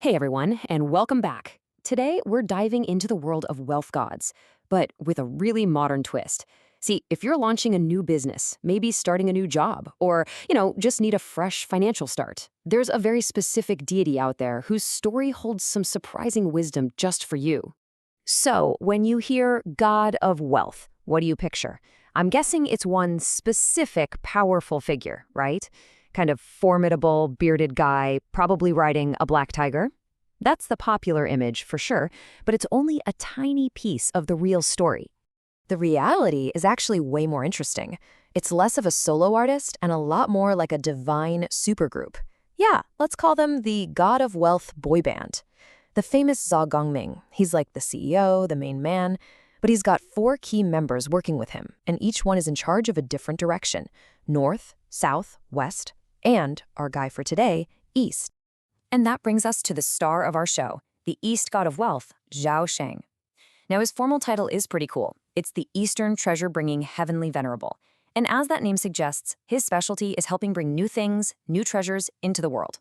Hey everyone, and welcome back. Today, we're diving into the world of wealth gods, but with a really modern twist. See, if you're launching a new business, maybe starting a new job, or, just need a fresh financial start, there's a very specific deity out there whose story holds some surprising wisdom just for you. So, when you hear God of Wealth, what do you picture? I'm guessing it's one specific powerful figure, right? Kind of formidable, bearded guy, probably riding a black tiger. That's the popular image for sure, but it's only a tiny piece of the real story. The reality is actually way more interesting. It's less of a solo artist and a lot more like a divine supergroup. Yeah, let's call them the God of Wealth boy band. The famous Zhao Gongming, he's like the CEO, the main man, but he's got four key members working with him, and each one is in charge of a different direction: north, south, west, and, our guy for today, east. And that brings us to the star of our show, the East God of Wealth, Zhao Sheng. Now, his formal title is pretty cool. It's the Eastern Treasure-Bringing Heavenly Venerable. And as that name suggests, his specialty is helping bring new things, new treasures into the world.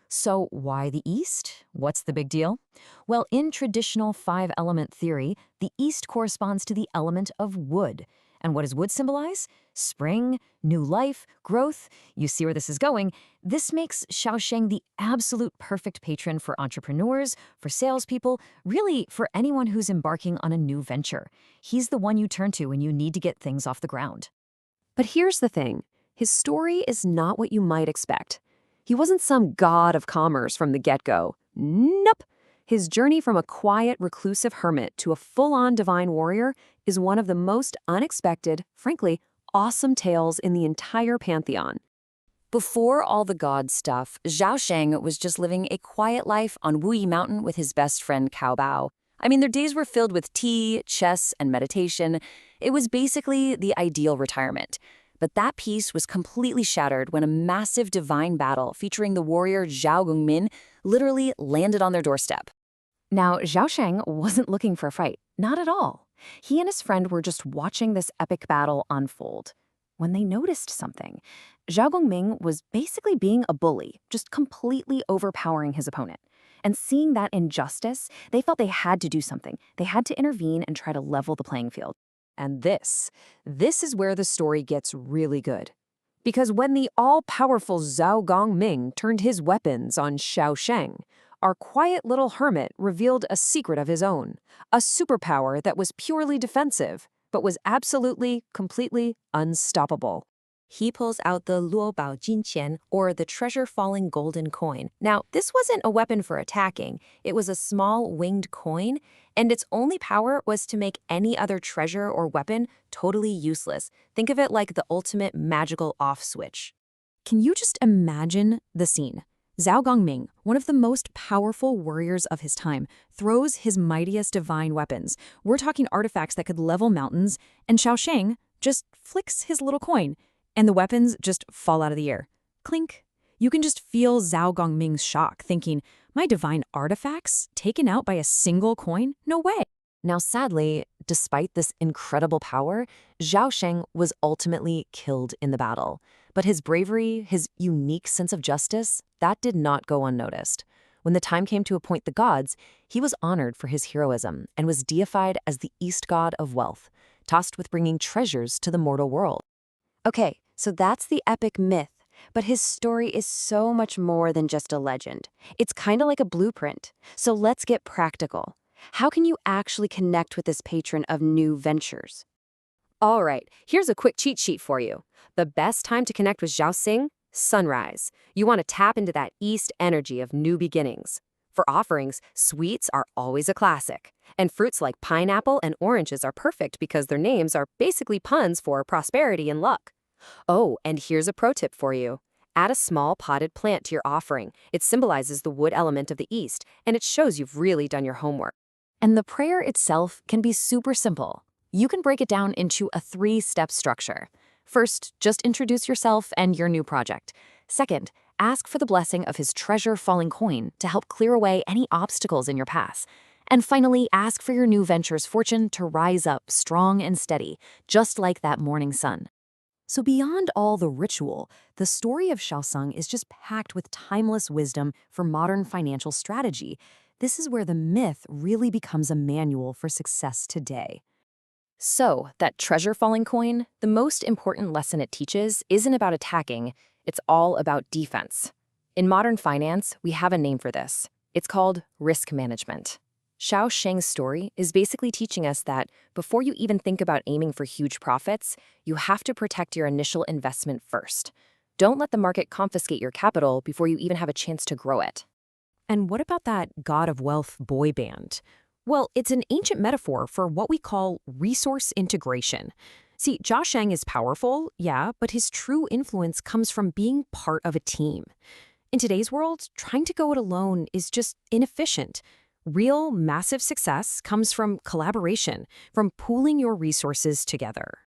So why the East? What's the big deal? Well, in traditional five-element theory, the East corresponds to the element of wood. And what does wood symbolize? Spring, new life, growth. You see where this is going. This makes Xiaosheng the absolute perfect patron for entrepreneurs, for salespeople, really for anyone who's embarking on a new venture. He's the one you turn to when you need to get things off the ground. But here's the thing. His story is not what you might expect. He wasn't some god of commerce from the get-go. Nope. His journey from a quiet, reclusive hermit to a full-on divine warrior is one of the most unexpected, frankly, awesome tales in the entire pantheon. Before all the god stuff, Zhao Sheng was just living a quiet life on Wuyi Mountain with his best friend Cao Bao. I mean, their days were filled with tea, chess, and meditation. It was basically the ideal retirement. But that peace was completely shattered when a massive divine battle featuring the warrior Zhao Gongmin literally landed on their doorstep. Now, Zhao Sheng wasn't looking for a fight, not at all. He and his friend were just watching this epic battle unfold when they noticed something. Zhao Gongming was basically being a bully, just completely overpowering his opponent. And seeing that injustice, they felt they had to do something. They had to intervene and try to level the playing field. And this is where the story gets really good. Because when the all-powerful Zhao Gongming turned his weapons on Xiao Sheng, our quiet little hermit revealed a secret of his own, a superpower that was purely defensive, but was absolutely, completely unstoppable. He pulls out the Luobao Jinqian, or the treasure-falling golden coin. Now, this wasn't a weapon for attacking. It was a small winged coin, and its only power was to make any other treasure or weapon totally useless. Think of it like the ultimate magical off switch. Can you just imagine the scene? Zhao Gongming, one of the most powerful warriors of his time, throws his mightiest divine weapons. We're talking artifacts that could level mountains, and Xiao Sheng just flicks his little coin, and the weapons just fall out of the air. Clink. You can just feel Zhao Gongming's shock, thinking, my divine artifacts taken out by a single coin? No way. Now, sadly, despite this incredible power, Zhao Sheng was ultimately killed in the battle. But his bravery, his unique sense of justice, that did not go unnoticed. When the time came to appoint the gods, he was honored for his heroism and was deified as the East God of Wealth, tasked with bringing treasures to the mortal world. Okay, so that's the epic myth, but his story is so much more than just a legend. It's kind of like a blueprint. So let's get practical. How can you actually connect with this patron of new ventures? All right, here's a quick cheat sheet for you. The best time to connect with Zhao Xing? Sunrise. You want to tap into that East energy of new beginnings. For offerings, sweets are always a classic. And fruits like pineapple and oranges are perfect because their names are basically puns for prosperity and luck. Oh, and here's a pro tip for you. Add a small potted plant to your offering. It symbolizes the wood element of the East, and it shows you've really done your homework. And the prayer itself can be super simple. You can break it down into a 3-step structure. First, just introduce yourself and your new project. Second, ask for the blessing of his treasure-falling coin to help clear away any obstacles in your path. And finally, ask for your new venture's fortune to rise up strong and steady, just like that morning sun. So beyond all the ritual, the story of Shaoseng is just packed with timeless wisdom for modern financial strategy. This is where the myth really becomes a manual for success today. So, that treasure falling coin, the most important lesson it teaches isn't about attacking, it's all about defense. In modern finance, we have a name for this. It's called risk management. Xiao Sheng's story is basically teaching us that before you even think about aiming for huge profits, you have to protect your initial investment first. Don't let the market confiscate your capital before you even have a chance to grow it. And what about that God of Wealth boy band? Well, it's an ancient metaphor for what we call resource integration. See, Jia Sheng is powerful, yeah, but his true influence comes from being part of a team. In today's world, trying to go it alone is just inefficient. Real, massive success comes from collaboration, from pooling your resources together.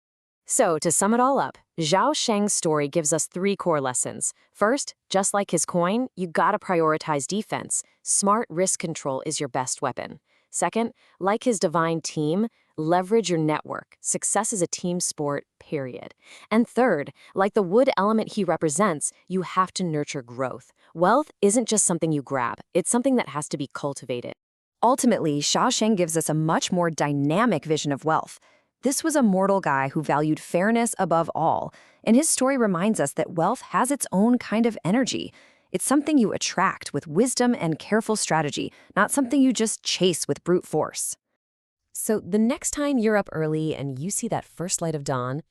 So, to sum it all up, Zhao Sheng's story gives us three core lessons. First, just like his coin, you gotta prioritize defense. Smart risk control is your best weapon. Second, like his divine team, leverage your network. Success is a team sport, period. And third, like the wood element he represents, you have to nurture growth. Wealth isn't just something you grab, it's something that has to be cultivated. Ultimately, Xia Sheng gives us a much more dynamic vision of wealth. This was a mortal guy who valued fairness above all, and his story reminds us that wealth has its own kind of energy. It's something you attract with wisdom and careful strategy, not something you just chase with brute force. So the next time you're up early and you see that first light of dawn,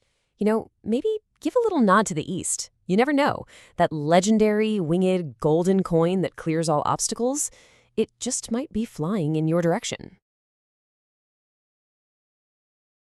maybe give a little nod to the east. You never know. That legendary winged golden coin that clears all obstacles, it just might be flying in your direction.